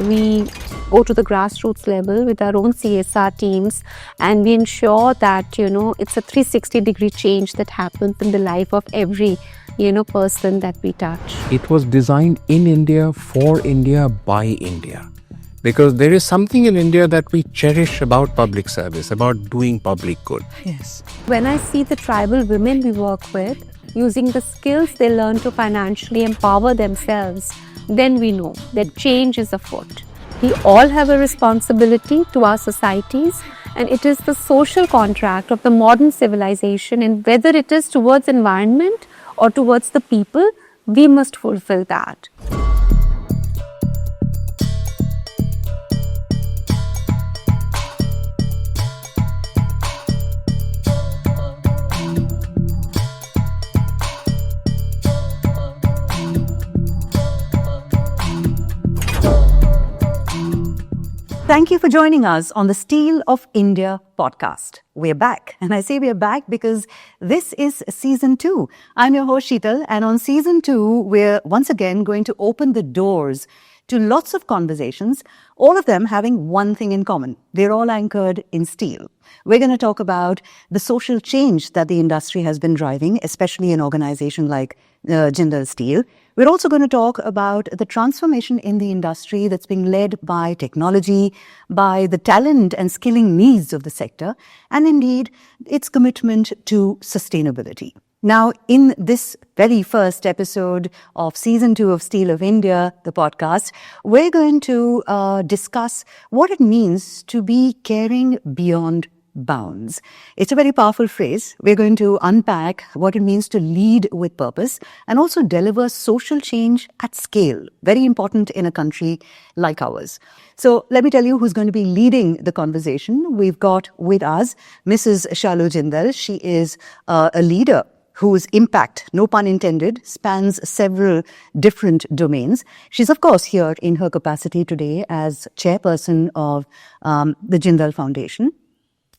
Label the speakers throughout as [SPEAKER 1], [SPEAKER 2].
[SPEAKER 1] we go to the grassroots level with our own CSR teams, and we ensure that, it's a 360-degree change that happens in the life of every, person that we touch.
[SPEAKER 2] It was designed in India, for India, by India. Because there is something in India that we cherish about public service, about doing public good.
[SPEAKER 3] Yes.
[SPEAKER 1] When I see the tribal women we work with using the skills they learn to financially empower themselves, then we know that change is afoot. We all have a responsibility to our societies, and it is the social contract of the modern civilization, and whether it is towards environment or towards the people, we must fulfill that.
[SPEAKER 3] Thank you for joining us on the Steel of India podcast. We're back. And I say we're back because this is season 2. I'm your host, Sheetal. And on season 2, we're once again going to open the doors to lots of conversations, all of them having one thing in common. They're all anchored in steel. We're going to talk about the social change that the industry has been driving, especially an organization like Jindal Steel. We're also going to talk about the transformation in the industry that's being led by technology, by the talent and skilling needs of the sector, and indeed its commitment to sustainability. Now, in this very first episode of Season 2 of Steel of India, the podcast, we're going to discuss what it means to be caring beyond bounds. It's a very powerful phrase. We're going to unpack what it means to lead with purpose and also deliver social change at scale. Very important in a country like ours. So let me tell you who's going to be leading the conversation. We've got with us Mrs. Shallu Jindal. She is a leader whose impact, no pun intended, spans several different domains. She's, of course, here in her capacity today as chairperson of the Jindal Foundation.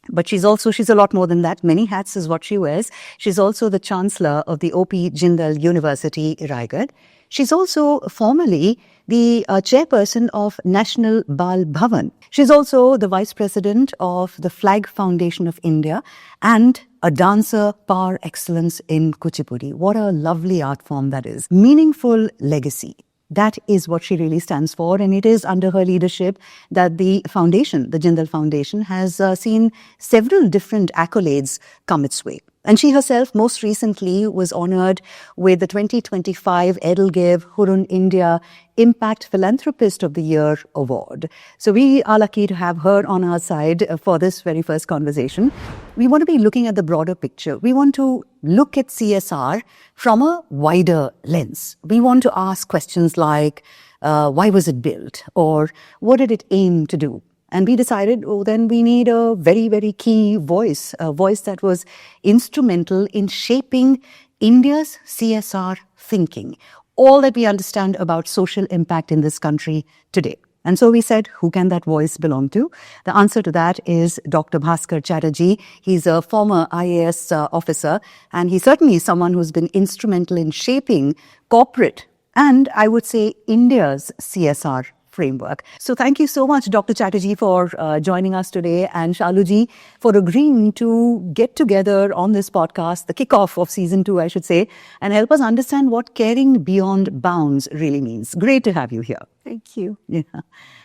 [SPEAKER 3] But she's a lot more than that. Many hats is what she wears. She's also the Chancellor of the O.P. Jindal University, Raigad. She's also formerly the Chairperson of National Bal Bhavan. She's also the Vice President of the Flag Foundation of India and a dancer par excellence in Kuchipudi. What a lovely art form that is. Meaningful legacy. That is what she really stands for, and it is under her leadership that the foundation, the Jindal Foundation, has seen several different accolades come its way. And she herself most recently was honored with the 2025 Edelgave Hurun India Impact Philanthropist of the Year Award. So we are lucky to have her on our side for this very first conversation. We want to be looking at the broader picture. We want to look at CSR from a wider lens. We want to ask questions like, why was it built? Or what did it aim to do? And we decided, then we need a very, very key voice, a voice that was instrumental in shaping India's CSR thinking, all that we understand about social impact in this country today. And so we said, who can that voice belong to? The answer to that is Dr. Bhaskar Chatterjee. He's a former IAS officer, and he's certainly someone who's been instrumental in shaping corporate and, I would say, India's CSR framework. So thank you so much, Dr. Chatterjee, for joining us today, and Shalluji for agreeing to get together on this podcast, the kickoff of season 2, I should say, and help us understand what caring beyond bounds really means. Great to have you here.
[SPEAKER 1] Thank you.
[SPEAKER 3] Yeah.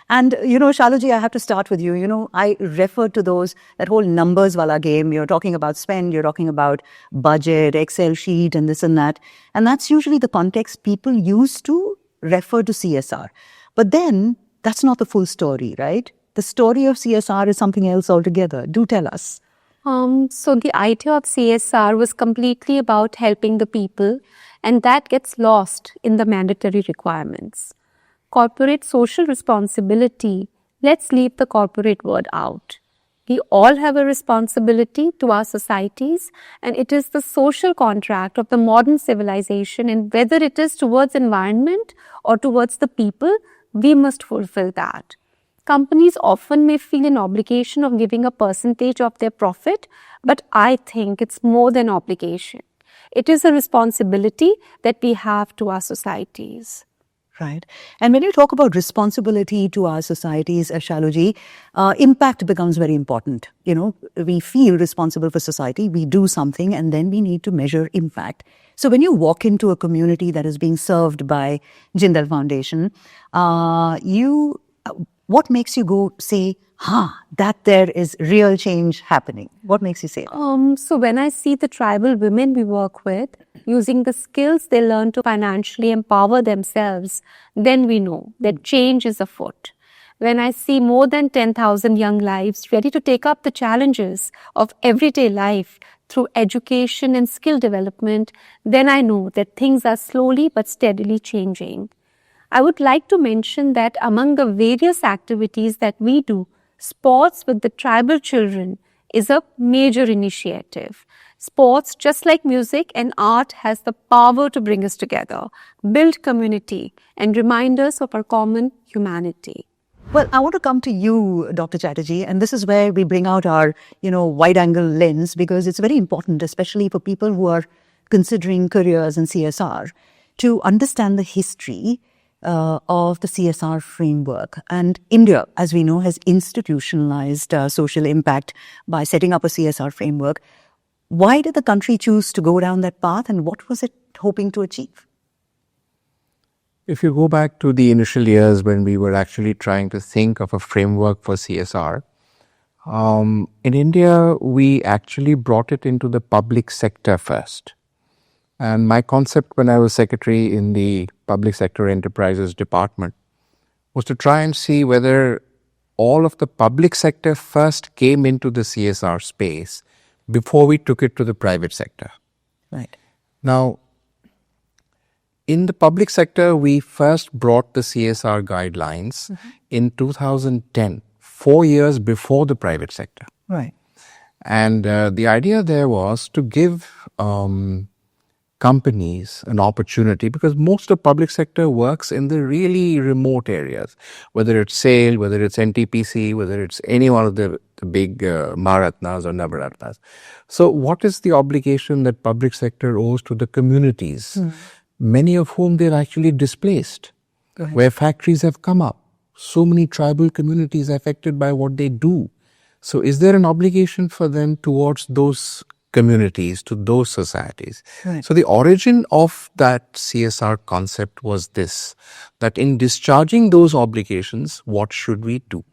[SPEAKER 3] And, Shalluji, I have to start with you. I refer to that whole numbers wala game. You're talking about spend, you're talking about budget, Excel sheet, and this and that. And that's usually the context people use to refer to CSR. But then, that's not the full story, right? The story of CSR is something else altogether. Do tell us.
[SPEAKER 1] So the idea of CSR was completely about helping the people, and that gets lost in the mandatory requirements. Corporate social responsibility, let's leave the corporate word out. We all have a responsibility to our societies, and it is the social contract of the modern civilization, and whether it is towards environment or towards the people, we must fulfill that. Companies often may feel an obligation of giving a percentage of their profit, but I think it's more than obligation. It is a responsibility that we have to our societies.
[SPEAKER 3] Right. And when you talk about responsibility to our societies, Shalluji, impact becomes very important. You know, we feel responsible for society, we do something, and then we need to measure impact. So when you walk into a community that is being served by Jindal Foundation, what makes you go say, that there is real change happening? What makes you say that?
[SPEAKER 1] So when I see the tribal women we work with using the skills they learn to financially empower themselves, then we know that change is afoot. When I see more than 10,000 young lives ready to take up the challenges of everyday life through education and skill development, then I know that things are slowly but steadily changing. I would like to mention that among the various activities that we do, sports with the tribal children is a major initiative. Sports, just like music and art, has the power to bring us together, build community, and remind us of our common humanity.
[SPEAKER 3] Well, I want to come to you, Dr. Chatterjee, and this is where we bring out our, wide-angle lens, because it's very important, especially for people who are considering careers in CSR, to understand the history of the CSR framework. And India, as we know, has institutionalized social impact by setting up a CSR framework. Why did the country choose to go down that path, and what was it hoping to achieve?
[SPEAKER 2] If you go back to the initial years when we were actually trying to think of a framework for CSR, in India, we actually brought it into the public sector first. And my concept when I was secretary in the Public Sector Enterprises Department was to try and see whether all of the public sector first came into the CSR space before we took it to the private sector.
[SPEAKER 3] Right.
[SPEAKER 2] Now, in the public sector, we first brought the CSR guidelines in 2010, 4 years before the private sector.
[SPEAKER 3] Right.
[SPEAKER 2] And the idea there was to give companies an opportunity, because most of public sector works in the really remote areas, whether it's SAIL, whether it's NTPC, whether it's any one of the big Maharatnas or Navaratnas. So what is the obligation that public sector owes to the communities, many of whom they're actually displaced, where factories have come up? So many tribal communities affected by what they do. So is there an obligation for them towards those communities, to those societies?
[SPEAKER 3] Right.
[SPEAKER 2] So the origin of that CSR concept was this, that in discharging those obligations, what should we do?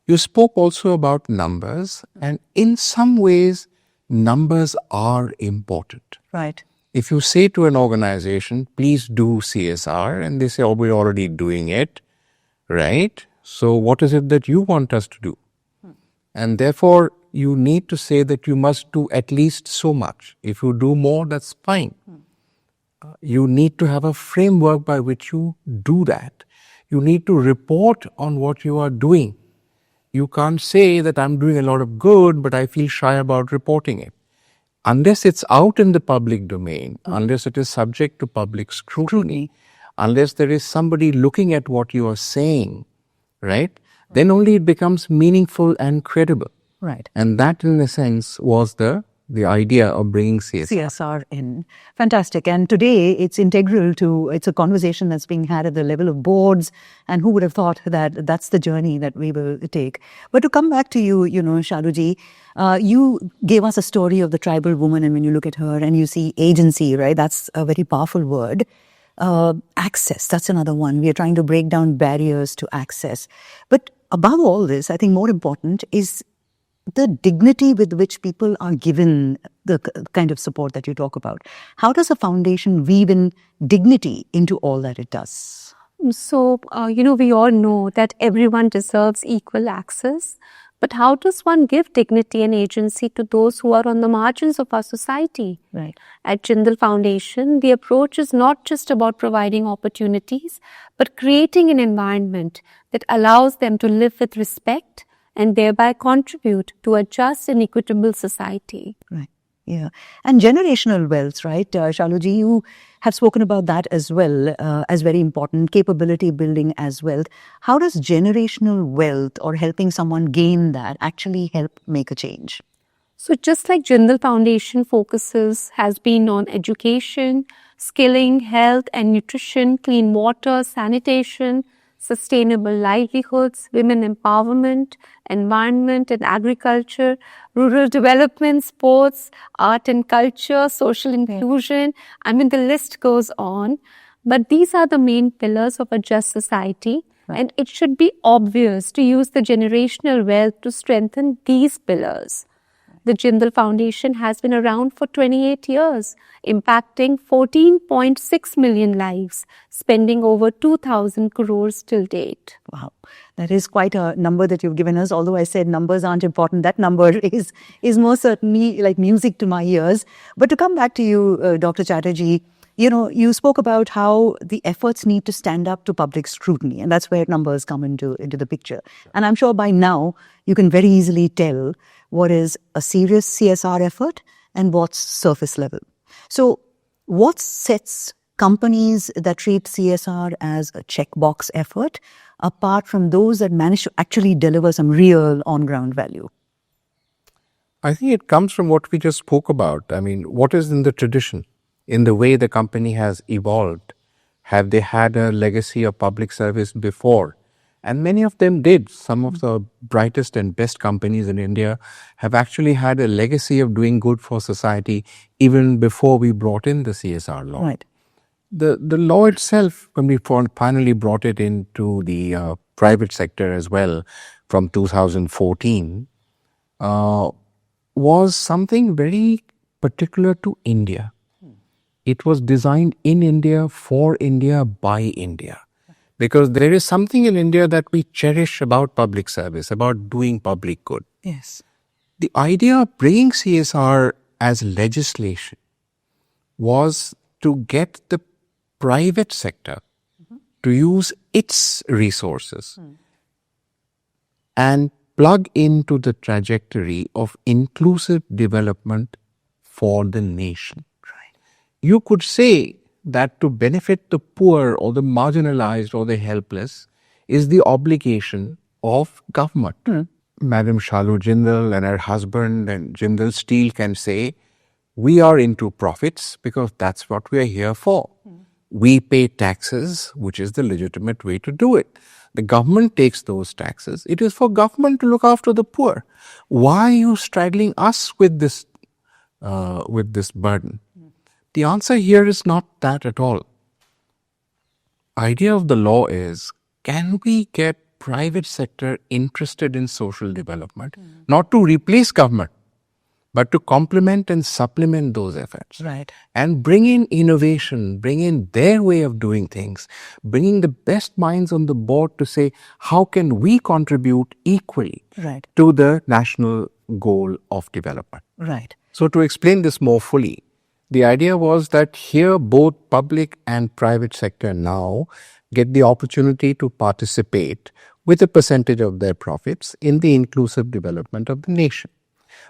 [SPEAKER 2] You spoke also about numbers, and in some ways, numbers are important.
[SPEAKER 3] Right.
[SPEAKER 2] If you say to an organization, please do CSR, and they say, oh, we're already doing it, right? So what is it that you want us to do? And therefore, you need to say that you must do at least so much. If you do more, that's fine. You need to have a framework by which you do that. You need to report on what you are doing. You can't say that I'm doing a lot of good, but I feel shy about reporting it. Unless it's out in the public domain, unless it is subject to public scrutiny, unless there is somebody looking at what you are saying, right? Then only it becomes meaningful and credible.
[SPEAKER 3] Right.
[SPEAKER 2] And that, in a sense, was the idea of bringing
[SPEAKER 3] CSR in. Fantastic. And today it's integral to, it's a conversation that's being had at the level of boards. And who would have thought that that's the journey that we will take? But to come back to you, Shalluji, you gave us a story of the tribal woman. And when you look at her and you see agency, right, that's a very powerful word. Access, that's another one. We are trying to break down barriers to access. But above all this, I think more important is the dignity with which people are given the kind of support that you talk about. How does a foundation weave in dignity into all that it does?
[SPEAKER 1] So, we all know that everyone deserves equal access. But how does one give dignity and agency to those who are on the margins of our society?
[SPEAKER 3] Right.
[SPEAKER 1] At Jindal Foundation, the approach is not just about providing opportunities, but creating an environment that allows them to live with respect and thereby contribute to a just and equitable society.
[SPEAKER 3] Right. Yeah. And generational wealth, right? Shalluji, you have spoken about that as well as very important, capability building as well. How does generational wealth or helping someone gain that actually help make a change?
[SPEAKER 1] So just like Jindal Foundation has been on education, skilling, health and nutrition, clean water, sanitation, sustainable livelihoods, women empowerment, environment and agriculture, rural development, sports, art and culture, social inclusion. I mean, the list goes on. But these are the main pillars of a just society. Right. And it should be obvious to use the generational wealth to strengthen these pillars. The Jindal Foundation has been around for 28 years, impacting 14.6 million lives, spending over 2,000 crores till date.
[SPEAKER 3] Wow, that is quite a number that you've given us. Although I said numbers aren't important, that number is most certainly like music to my ears. But to come back to you, Dr. Chatterjee, you spoke about how the efforts need to stand up to public scrutiny, and that's where numbers come into the picture. And I'm sure by now you can very easily tell what is a serious CSR effort and what's surface level. So what sets companies that treat CSR as a checkbox effort apart from those that manage to actually deliver some real on-ground value?
[SPEAKER 2] I think it comes from what we just spoke about. I mean, what is in the tradition, in the way the company has evolved? Have they had a legacy of public service before? And many of them did. Some of the brightest and best companies in India have actually had a legacy of doing good for society even before we brought in the CSR law.
[SPEAKER 3] Right.
[SPEAKER 2] The law itself, when we finally brought it into the private sector as well from 2014, was something very particular to India. It was designed in India, for India, by India. Because there is something in India that we cherish about public service, about doing public good.
[SPEAKER 3] Yes.
[SPEAKER 2] The idea of bringing CSR as legislation was to get the private sector to use its resources and plug into the trajectory of inclusive development for the nation. Right. You could say that to benefit the poor or the marginalized or the helpless is the obligation of government. Madam Shallu Jindal and her husband and Jindal Steel can say, we are into profits because that's what we are here for. We pay taxes, which is the legitimate way to do it. The government takes those taxes. It is for government to look after the poor. Why are you straddling us with this burden? The answer here is not that at all. Idea of the law is, can we get private sector interested in social development, not to replace government, but to complement and supplement those efforts.
[SPEAKER 3] Right.
[SPEAKER 2] And bring in innovation, bring in their way of doing things, bringing the best minds on the board to say, how can we contribute equally
[SPEAKER 3] Right.
[SPEAKER 2] to the national goal of development?
[SPEAKER 3] Right.
[SPEAKER 2] So to explain this more fully, the idea was that here both public and private sector now get the opportunity to participate with a percentage of their profits in the inclusive development of the nation.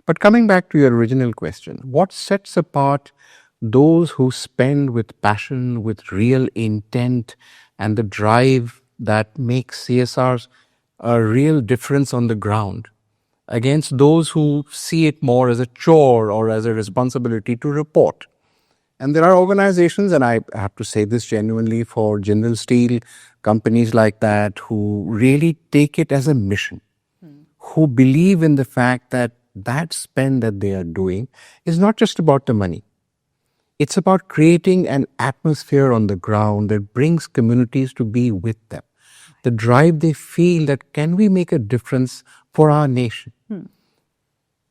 [SPEAKER 2] But coming back to your original question, what sets apart those who spend with passion, with real intent, and the drive that makes CSRs a real difference on the ground against those who see it more as a chore or as a responsibility to report? And there are organizations, and I have to say this genuinely for Jindal Steel, companies like that who really take it as a mission, who believe in the fact that that spend that they are doing is not just about the money. It's about creating an atmosphere on the ground that brings communities to be with them. The drive they feel that can we make a difference for our nation?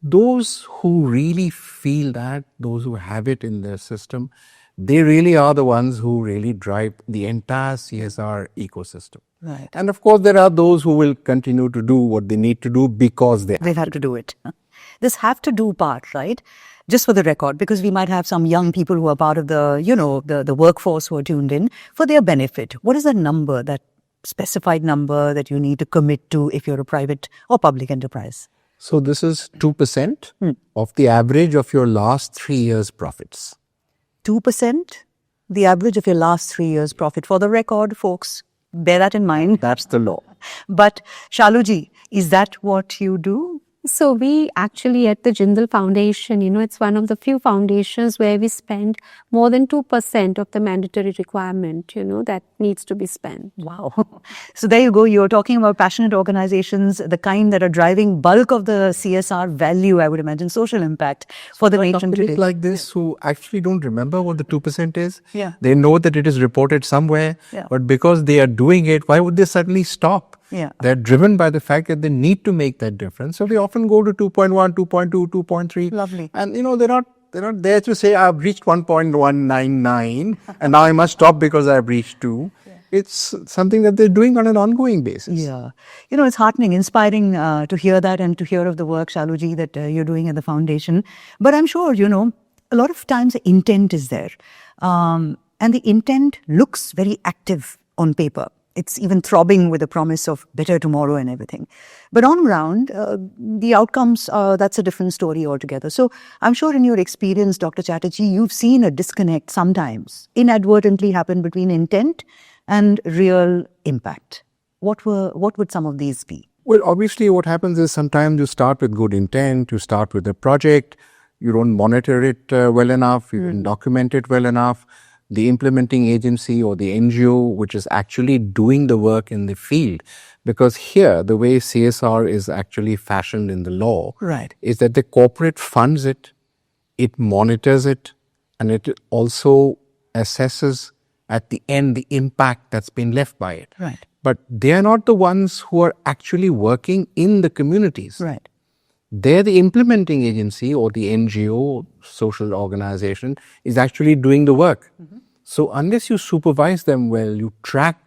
[SPEAKER 2] Those who really feel that, those who have it in their system, they really are the ones who really drive the entire CSR ecosystem.
[SPEAKER 3] Right.
[SPEAKER 2] And of course, there are those who will continue to do what they need to do because
[SPEAKER 3] They've had to do it. This have to do part, right? Just for the record, because we might have some young people who are part of the workforce who are tuned in for their benefit. What is the number, that specified number that you need to commit to if you're a private or public enterprise?
[SPEAKER 2] So this is 2% of the average of your last 3 years' profits.
[SPEAKER 3] 2%? The average of your last 3 years' profit. For the record, folks, bear that in mind.
[SPEAKER 2] That's the law.
[SPEAKER 3] But Shallu ji, is that what you do?
[SPEAKER 1] So we actually at the Jindal Foundation, it's one of the few foundations where we spend more than 2% of the mandatory requirement, that needs to be spent.
[SPEAKER 3] Wow. So there you go. You're talking about passionate organizations, the kind that are driving bulk of the CSR value, I would imagine, social impact for the nation today.
[SPEAKER 2] Like this who actually don't remember what the 2% is.
[SPEAKER 3] Yeah.
[SPEAKER 2] They know that it is reported somewhere,
[SPEAKER 3] Yeah.
[SPEAKER 2] but because they are doing it, why would they suddenly stop?
[SPEAKER 3] Yeah.
[SPEAKER 2] They're driven by the fact that they need to make that difference. So they often go to 2.1, 2.2, 2.3.
[SPEAKER 3] Lovely.
[SPEAKER 2] And they're not there to say I've reached 1.199 and now I must stop because I've reached 2. Yeah. It's something that they're doing on an ongoing basis.
[SPEAKER 3] Yeah. It's heartening, inspiring to hear that and to hear of the work, Shalluji, that you're doing at the foundation. But I'm sure, a lot of times the intent is there. And the intent looks very active on paper. It's even throbbing with the promise of better tomorrow and everything. But on ground, the outcomes, that's a different story altogether. So I'm sure in your experience, Dr. Chatterjee, you've seen a disconnect sometimes inadvertently happen between intent and real impact. What would some of these be?
[SPEAKER 2] Well, obviously what happens is sometimes you start with good intent, you start with a project, you don't monitor it well enough, you don't document it well enough. The implementing agency or the NGO which is actually doing the work in the field. Because here, the way CSR is actually fashioned in the law is that the corporate funds it, it monitors it, and it also assesses at the end the impact that's been left by it.
[SPEAKER 3] Right.
[SPEAKER 2] But they are not the ones who are actually working in the communities.
[SPEAKER 3] Right.
[SPEAKER 2] They're the implementing agency or the NGO, social organization, is actually doing the work. So unless you supervise them well, you track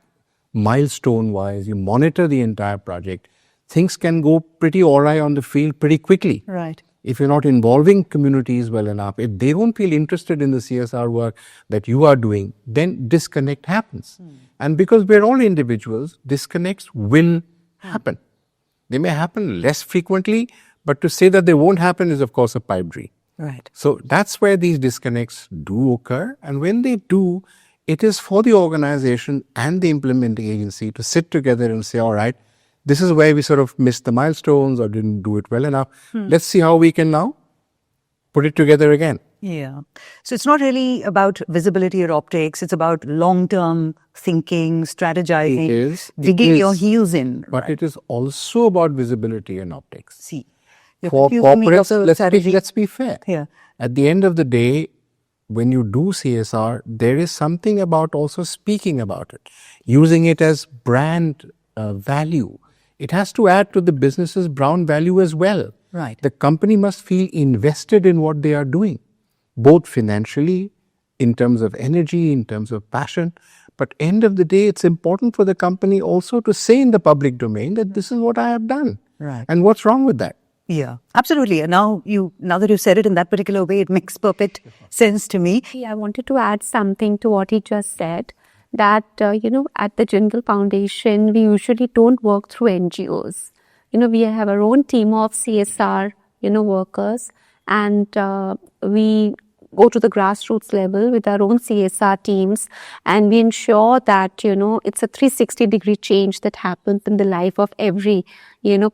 [SPEAKER 2] milestone-wise, you monitor the entire project, things can go pretty awry on the field pretty quickly.
[SPEAKER 3] Right.
[SPEAKER 2] If you're not involving communities well enough, if they don't feel interested in the CSR work that you are doing, then disconnect happens. And because we're all individuals, disconnects will happen. They may happen less frequently, but to say that they won't happen is, of course, a pipe dream.
[SPEAKER 3] Right.
[SPEAKER 2] So that's where these disconnects do occur. And when they do, it is for the organization and the implementing agency to sit together and say, all right, this is where we sort of missed the milestones or didn't do it well enough. Let's see how we can now put it together again.
[SPEAKER 3] Yeah. So it's not really about visibility or optics. It's about long-term thinking, strategizing,
[SPEAKER 2] It is.
[SPEAKER 3] digging your heels in.
[SPEAKER 2] But it is also about visibility and optics.
[SPEAKER 3] See.
[SPEAKER 2] For corporates, let's be fair.
[SPEAKER 3] Yeah.
[SPEAKER 2] At the end of the day, when you do CSR, there is something about also speaking about it, using it as brand value. It has to add to the business's brand value as well.
[SPEAKER 3] Right.
[SPEAKER 2] The company must feel invested in what they are doing, both financially, in terms of energy, in terms of passion. But end of the day, it's important for the company also to say in the public domain that this is what I have done.
[SPEAKER 3] Right.
[SPEAKER 2] And what's wrong with that?
[SPEAKER 3] Yeah, absolutely. And now that you've said it in that particular way, it makes perfect sense to me.
[SPEAKER 1] I wanted to add something to what he just said, that, at the Jindal Foundation, we usually don't work through NGOs. We have our own team of CSR, workers, and we go to the grassroots level with our own CSR teams, and we ensure that, it's a 360-degree change that happens in the life of every,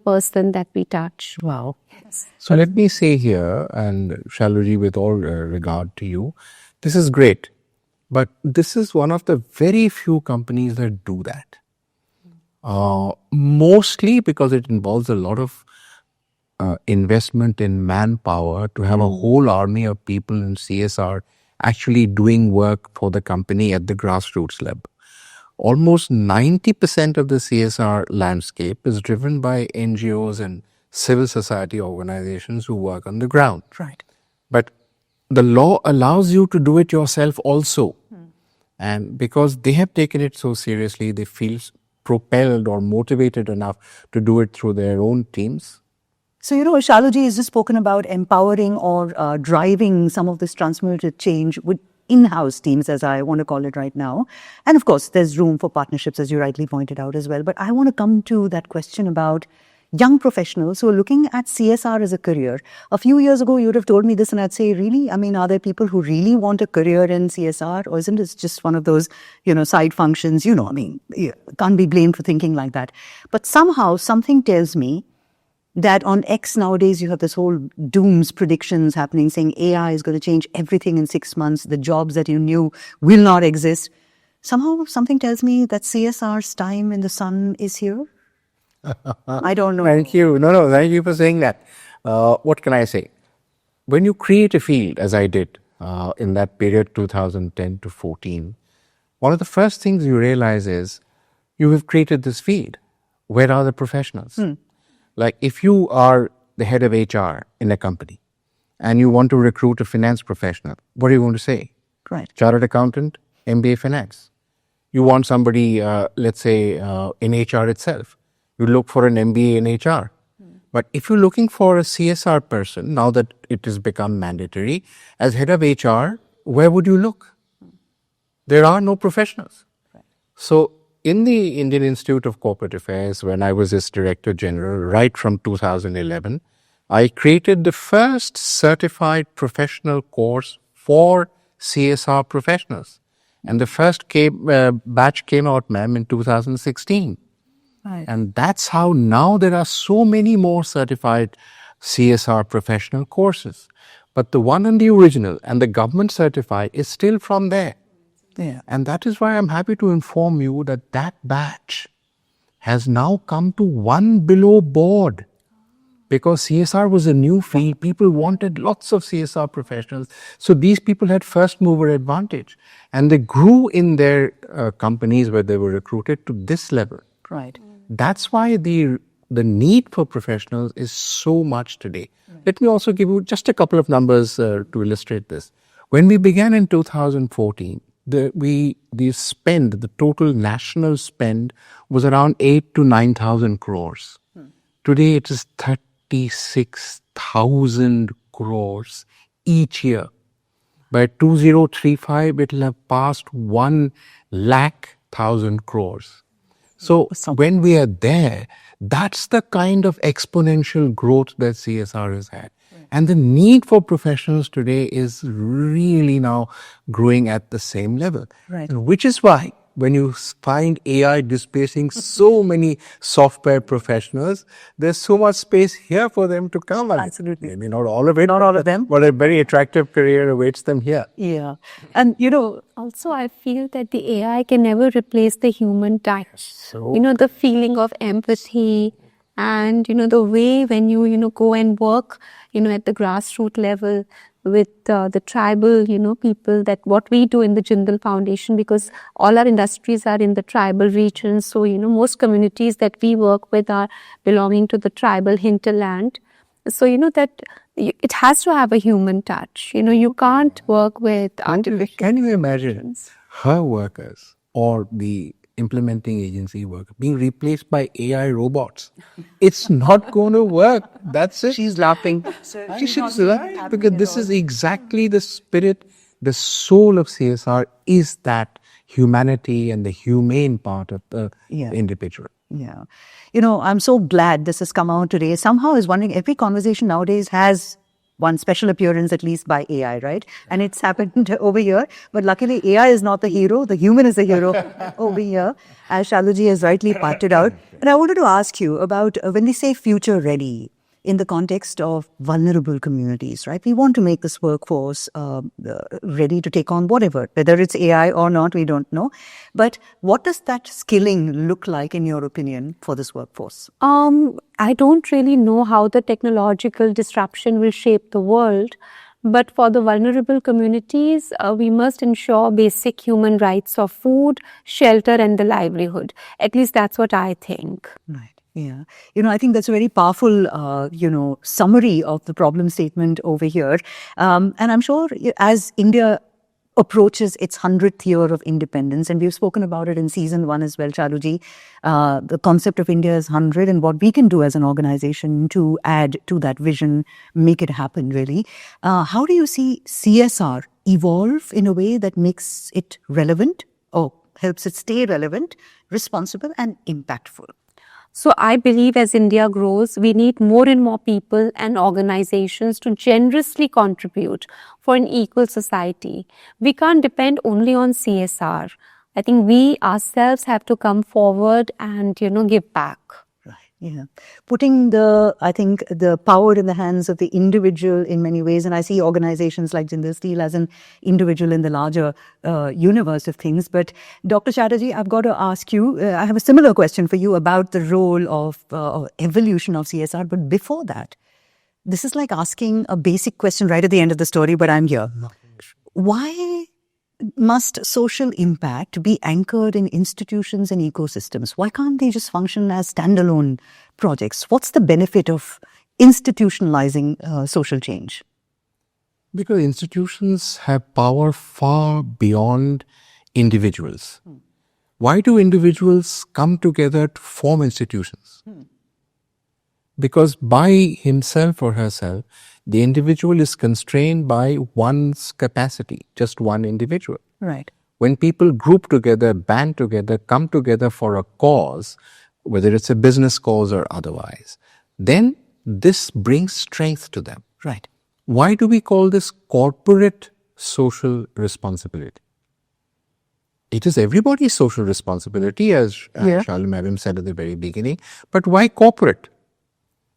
[SPEAKER 1] person that we touch.
[SPEAKER 3] Wow.
[SPEAKER 1] Yes.
[SPEAKER 2] So let me say here, and Shalluji, with all regard to you, this is great, but this is one of the very few companies that do that. Mostly because it involves a lot of investment in manpower to have a whole army of people in CSR actually doing work for the company at the grassroots level. Almost 90% of the CSR landscape is driven by NGOs and civil society organizations who work on the ground.
[SPEAKER 3] Right.
[SPEAKER 2] But the law allows you to do it yourself also. And because they have taken it so seriously, they feel propelled or motivated enough to do it through their own teams.
[SPEAKER 3] So, Shalluji has just spoken about empowering or driving some of this transformative change with in-house teams, as I want to call it right now. And of course, there's room for partnerships, as you rightly pointed out as well. But I want to come to that question about young professionals who are looking at CSR as a career. A few years ago, you would have told me this and I'd say, really? I mean, are there people who really want a career in CSR? Or isn't it just one of those, side functions? You can't be blamed for thinking like that. But somehow something tells me that on X nowadays you have this whole dooms predictions happening saying AI is going to change everything in 6 months. The jobs that you knew will not exist. Somehow something tells me that CSR's time in the sun is here. I don't know.
[SPEAKER 2] Thank you. No, thank you for saying that. What can I say? When you create a field, as I did in that period 2010 to 14, one of the first things you realize is you have created this field. Where are the professionals? Like if you are the head of HR in a company and you want to recruit a finance professional, what are you going to say?
[SPEAKER 3] Right.
[SPEAKER 2] Chartered accountant, MBA finance. You want somebody, let's say, in HR itself. You look for an MBA in HR. But if you're looking for a CSR person, now that it has become mandatory, as head of HR, where would you look? There are no professionals. So in the Indian Institute of Corporate Affairs, when I was its Director General, right from 2011, I created the first certified professional course for CSR professionals. And the first batch came out, ma'am, in 2016.
[SPEAKER 3] Right.
[SPEAKER 2] And that's how now there are so many more certified CSR professional courses. But the one in the original and the government certified is still from there.
[SPEAKER 3] Yeah.
[SPEAKER 2] And that is why I'm happy to inform you that that batch has now come to one below board. Because CSR was a new field, people wanted lots of CSR professionals. So these people had first mover advantage. And they grew in their companies where they were recruited to this level.
[SPEAKER 3] Right.
[SPEAKER 2] That's why the need for professionals is so much today. Let me also give you just a couple of numbers to illustrate this. When we began in 2014, the total national spend was around 8 to 9,000 crores. Today it is 36,000 crores each year. By 2035, it will have passed 1,00,000 crores. So when we are there, that's the kind of exponential growth that CSR has had. And the need for professionals today is really now growing at the same level.
[SPEAKER 3] Right.
[SPEAKER 2] Which is why when you find AI displacing so many software professionals, there's so much space here for them to come.
[SPEAKER 3] Absolutely.
[SPEAKER 2] Maybe not all of it.
[SPEAKER 3] Not all of them.
[SPEAKER 2] But a very attractive career awaits them here.
[SPEAKER 3] Yeah. And, you know,
[SPEAKER 1] Also, I feel that the AI can never replace the human touch.
[SPEAKER 2] So-
[SPEAKER 1] The feeling of empathy and, the way when you, go and work, at the grassroots level with the tribal, people, that what we do in the Jindal Foundation, because all our industries are in the tribal regions. So, most communities that we work with are belonging to the tribal hinterland. So, that it has to have a human touch. You can't work with artificial.
[SPEAKER 2] Can you imagine her workers or the implementing agency worker being replaced by AI robots? It's not going to work. That's it.
[SPEAKER 3] she's laughing.
[SPEAKER 2] She should lie, because this is exactly the spirit, the soul of CSR is that humanity and the humane part of the
[SPEAKER 3] Yeah.
[SPEAKER 2] individual.
[SPEAKER 3] Yeah. I'm so glad this has come out today. Somehow I was wondering, every conversation nowadays has one special appearance at least by AI, right? And it's happened over here. But luckily, AI is not the hero. The human is the hero over here, as Shalluji has rightly pointed out. And I wanted to ask you about when we say future ready, in the context of vulnerable communities, right? We want to make this workforce ready to take on whatever, whether it's AI or not, we don't know. But what does that skilling look like, in your opinion, for this workforce?
[SPEAKER 1] I don't really know how the technological disruption will shape the world. But for the vulnerable communities, we must ensure basic human rights of food, shelter, and the livelihood. At least that's what I think.
[SPEAKER 3] Right. Yeah. I think that's a very powerful, summary of the problem statement over here. And I'm sure as India approaches its 100th year of independence, and we've spoken about it in season 1 as well, Shalluji, the concept of India is 100 and what we can do as an organization to add to that vision, make it happen, really. How do you see CSR evolve in a way that makes it relevant or helps it stay relevant, responsible, and impactful?
[SPEAKER 1] So I believe as India grows, we need more and more people and organizations to generously contribute for an equal society. We can't depend only on CSR. I think we ourselves have to come forward and, give back.
[SPEAKER 3] Right. Yeah. Putting I think, the power in the hands of the individual in many ways. And I see organizations like Jindal Steel as an individual in the larger universe of things. But Dr. Chatterjee, I've got to ask you, I have a similar question for you about the role of evolution of CSR. But before that, this is like asking a basic question right at the end of the story, but I'm here. Why must social impact be anchored in institutions and ecosystems? Why can't they just function as standalone projects? What's the benefit of institutionalizing social change?
[SPEAKER 2] Because institutions have power far beyond individuals. Why do individuals come together to form institutions? Because by himself or herself, the individual is constrained by one's capacity, just one individual.
[SPEAKER 3] Right.
[SPEAKER 2] When people group together, band together, come together for a cause, whether it's a business cause or otherwise, then this brings strength to them.
[SPEAKER 3] Right.
[SPEAKER 2] Why do we call this corporate social responsibility? It is everybody's social responsibility, as Shallu Madam said at the very beginning. But why corporate?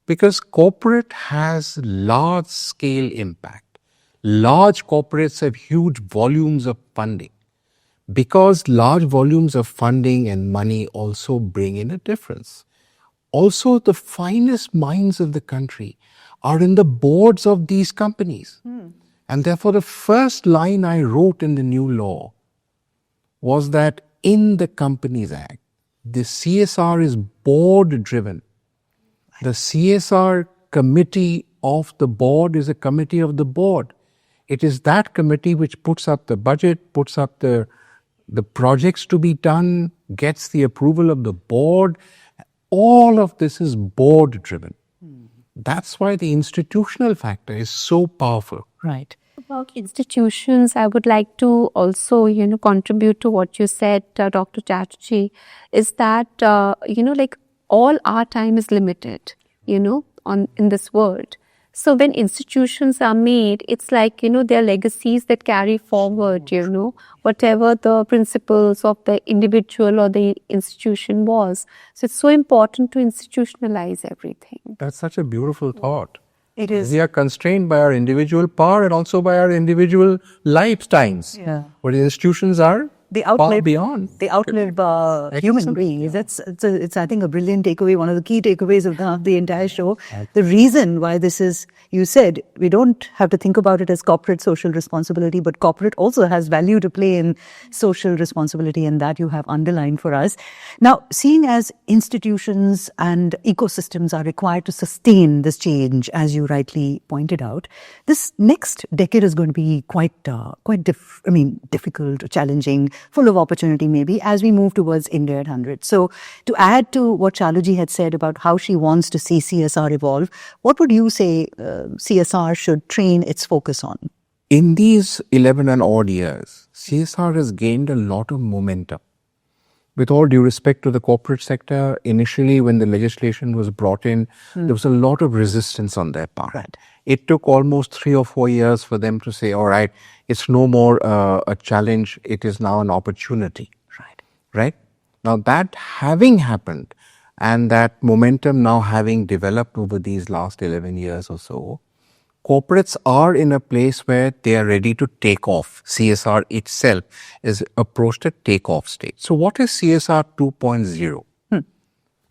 [SPEAKER 2] Because corporate has large scale impact. Large corporates have huge volumes of funding. Because large volumes of funding and money also bring in a difference. Also, the finest minds of the country are in the boards of these companies. And therefore, the first line I wrote in the new law was that in the Companies Act, the CSR is board driven. The CSR committee of the board is a committee of the board. It is that committee which puts up the budget, puts up the projects to be done, gets the approval of the board. All of this is board driven. That's why the institutional factor is so powerful.
[SPEAKER 3] Right.
[SPEAKER 1] About institutions, I would like to also, contribute to what you said, Dr. Chatterjee, is that, like all our time is limited, in this world. So when institutions are made, it's like, they're legacies that carry forward, whatever the principles of the individual or the institution was. So it's so important to institutionalize everything.
[SPEAKER 2] That's such a beautiful thought.
[SPEAKER 3] It is.
[SPEAKER 2] We are constrained by our individual power and also by our individual lifetimes.
[SPEAKER 3] Yeah.
[SPEAKER 2] But the institutions are far beyond.
[SPEAKER 3] They outlive human beings. It's I think, a brilliant takeaway, one of the key takeaways of the entire show. The reason why this is, you said, we don't have to think about it as corporate social responsibility, but corporate also has value to play in social responsibility, and that you have underlined for us. Now, seeing as institutions and ecosystems are required to sustain this change, as you rightly pointed out, this next decade is going to be quite difficult, challenging, full of opportunity maybe, as we move towards India at 100. So to add to what Shalluji had said about how she wants to see CSR evolve, what would you say CSR should train its focus on?
[SPEAKER 2] In these 11 and odd years, CSR has gained a lot of momentum. With all due respect to the corporate sector, initially when the legislation was brought in, there was a lot of resistance on their part.
[SPEAKER 3] Right.
[SPEAKER 2] It took almost 3 or 4 years for them to say, all right, it's no more a challenge, it is now an opportunity. Right? Now that having happened and that momentum now having developed over these last 11 years or so, corporates are in a place where they are ready to take off. CSR itself is approached at take-off stage. So what is CSR 2.0?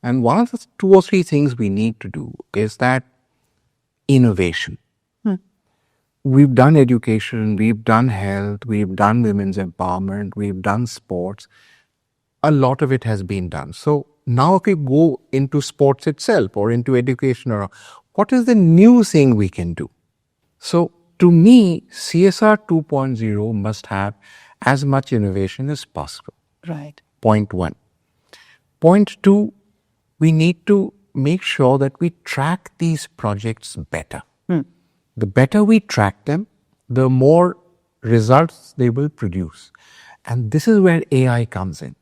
[SPEAKER 2] And one of the 2 or 3 things we need to do is that innovation. We've done education, we've done health, we've done women's empowerment, we've done sports. A lot of it has been done. So now if we go into sports itself or into education, or what is the new thing we can do? So to me, CSR 2.0 must have as much innovation as possible.
[SPEAKER 3] Right.
[SPEAKER 2] Point 1. Point 2, we need to make sure that we track these projects better. The better we track them, the more results they will produce. And this is where AI comes in.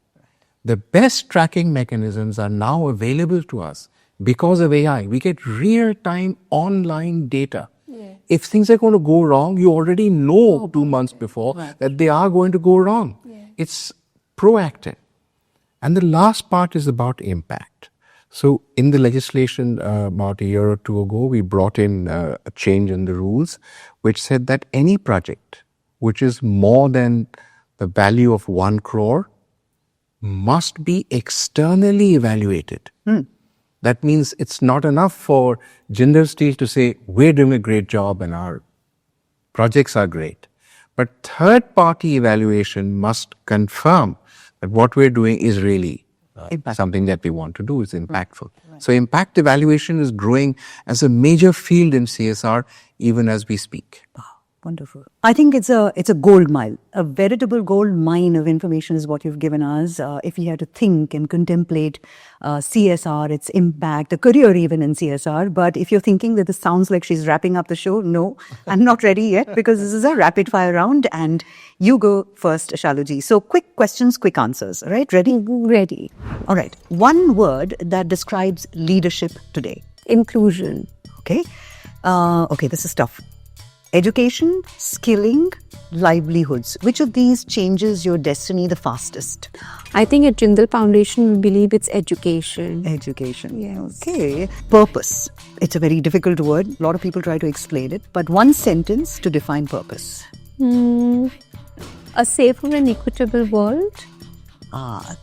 [SPEAKER 2] The best tracking mechanisms are now available to us because of AI. We get real-time online data. If things are going to go wrong, you already know 2 months before that they are going to go wrong. It's proactive. And the last part is about impact. So in the legislation about a year or two ago, we brought in a change in the rules which said that any project which is more than the value of 1 crore must be externally evaluated. That means it's not enough for Jindal Steel to say, we're doing a great job and our projects are great. But third-party evaluation must confirm that what we're doing is really something that we want to do, is impactful. Right. So impact evaluation is growing as a major field in CSR even as we speak.
[SPEAKER 3] Wonderful. I think it's a gold mine, a veritable gold mine of information is what you've given us. If we had to think and contemplate CSR, its impact, a career even in CSR. But if you're thinking that this sounds like she's wrapping up the show, no, I'm not ready yet because this is a rapid fire round and you go first, Shalluji. So quick questions, quick answers. All right, ready?
[SPEAKER 1] Ready.
[SPEAKER 3] All right. One word that describes leadership today.
[SPEAKER 1] Inclusion.
[SPEAKER 3] Okay. Okay, this is tough. Education, skilling, livelihoods. Which of these changes your destiny the fastest?
[SPEAKER 1] I think at Jindal Foundation, we believe it's education.
[SPEAKER 3] Education.
[SPEAKER 1] Yes.
[SPEAKER 3] Okay. Purpose. It's a very difficult word. A lot of people try to explain it. But one sentence to define purpose.
[SPEAKER 1] A safer and equitable world.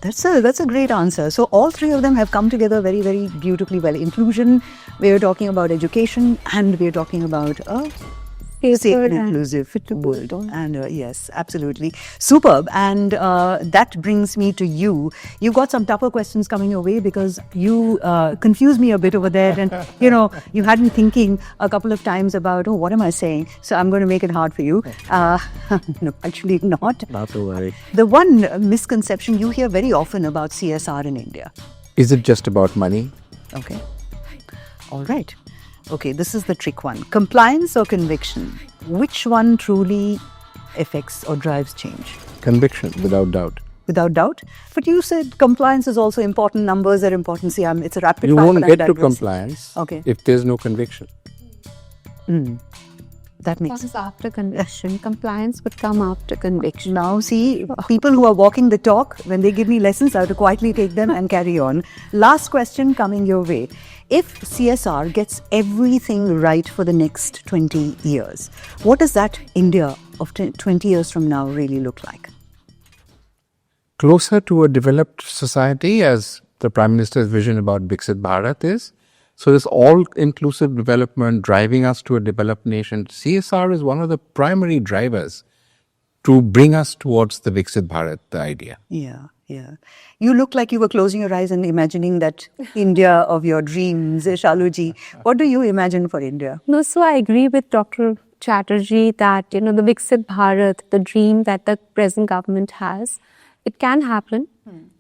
[SPEAKER 3] That's a great answer. So all three of them have come together very, very beautifully well. Inclusion, we're talking about education, and we're talking about a safe and inclusive world. And yes, absolutely. Superb. And that brings me to you. You've got some tougher questions coming your way because you confused me a bit over there. And, you had me thinking a couple of times about, what am I saying? So I'm going to make it hard for you. No, actually not.
[SPEAKER 2] Not to worry.
[SPEAKER 3] The one misconception you hear very often about CSR in India.
[SPEAKER 2] Is it just about money?
[SPEAKER 3] Okay. All right. Okay, this is the trick one. Compliance or conviction? Which one truly affects or drives change?
[SPEAKER 2] Conviction, without doubt.
[SPEAKER 3] Without doubt. But you said compliance is also important. Numbers are important. See, it's a rapid fire.
[SPEAKER 2] You won't get to compliance if there's no conviction.
[SPEAKER 3] That makes sense.
[SPEAKER 1] After conviction. Compliance would come after conviction.
[SPEAKER 3] Now, see, people who are walking the talk, when they give me lessons, I have to quietly take them and carry on. Last question coming your way. If CSR gets everything right for the next 20 years, what does that India of 20 years from now really look like?
[SPEAKER 2] Closer to a developed society, as the Prime Minister's vision about Viksit Bharat is. So this all-inclusive development driving us to a developed nation. CSR is one of the primary drivers to bring us towards the Viksit Bharat, the idea.
[SPEAKER 3] Yeah. You look like you were closing your eyes and imagining that India of your dreams. Shalluji, what do you imagine for India?
[SPEAKER 1] No, so I agree with Dr. Chatterjee that, the Viksit Bharat, the dream that the present government has, it can happen.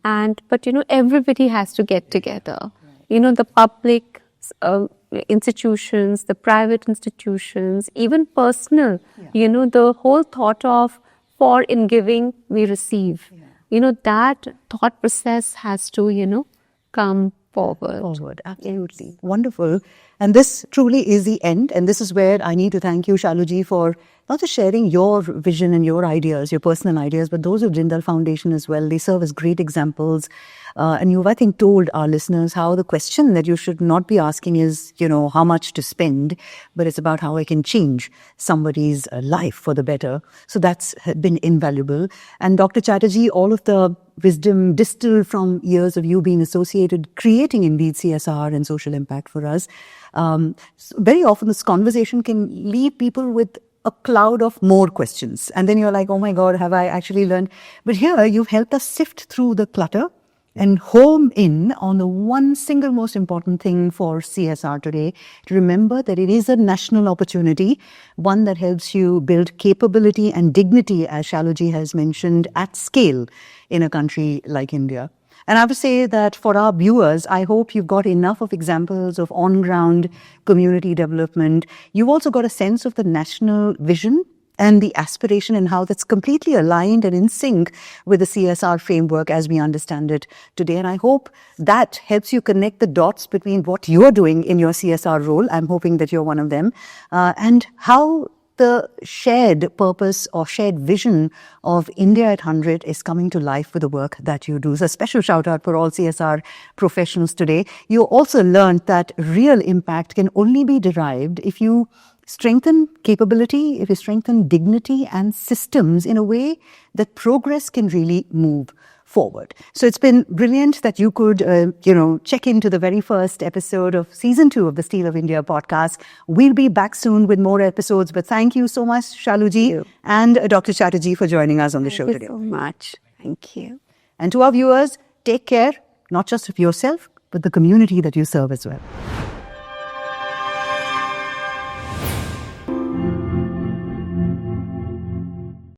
[SPEAKER 1] But everybody has to get together. The public institutions, the private institutions, even personal, the whole thought of for in giving we receive. That thought process has to, come forward.
[SPEAKER 3] Absolutely. Wonderful. And this truly is the end. And this is where I need to thank you, Shalluji, for not just sharing your vision and your ideas, your personal ideas, but those of Jindal Foundation as well. They serve as great examples. And you've, I think, told our listeners how the question that you should not be asking is, how much to spend, but it's about how I can change somebody's life for the better. So that's been invaluable. And Dr. Chatterjee, all of the wisdom distilled from years of you being associated, creating indeed CSR and social impact for us. Very often this conversation can leave people with a cloud of more questions. And then you're like, oh my God, have I actually learned? But here you've helped us sift through the clutter and home in on the one single most important thing for CSR today, to remember that it is a national opportunity, one that helps you build capability and dignity, as Shalluji has mentioned, at scale in a country like India. And I would say that for our viewers, I hope you've got enough of examples of on-ground community development. You've also got a sense of the national vision and the aspiration and how that's completely aligned and in sync with the CSR framework as we understand it today. And I hope that helps you connect the dots between what you're doing in your CSR role. I'm hoping that you're one of them. And how the shared purpose or shared vision of India at 100 is coming to life with the work that you do. So a special shout out for all CSR professionals today. You also learned that real impact can only be derived if you strengthen capability, if you strengthen dignity and systems in a way that progress can really move forward. So it's been brilliant that you could, check into the very first episode of season 2 of the Steel of India podcast. We'll be back soon with more episodes, but thank you so much, Shallu Ji and Dr. Chatterjee for joining us on the show today.
[SPEAKER 1] Thank you so much. Thank you.
[SPEAKER 3] And to our viewers, take care, not just of yourself, but the community that you serve as well.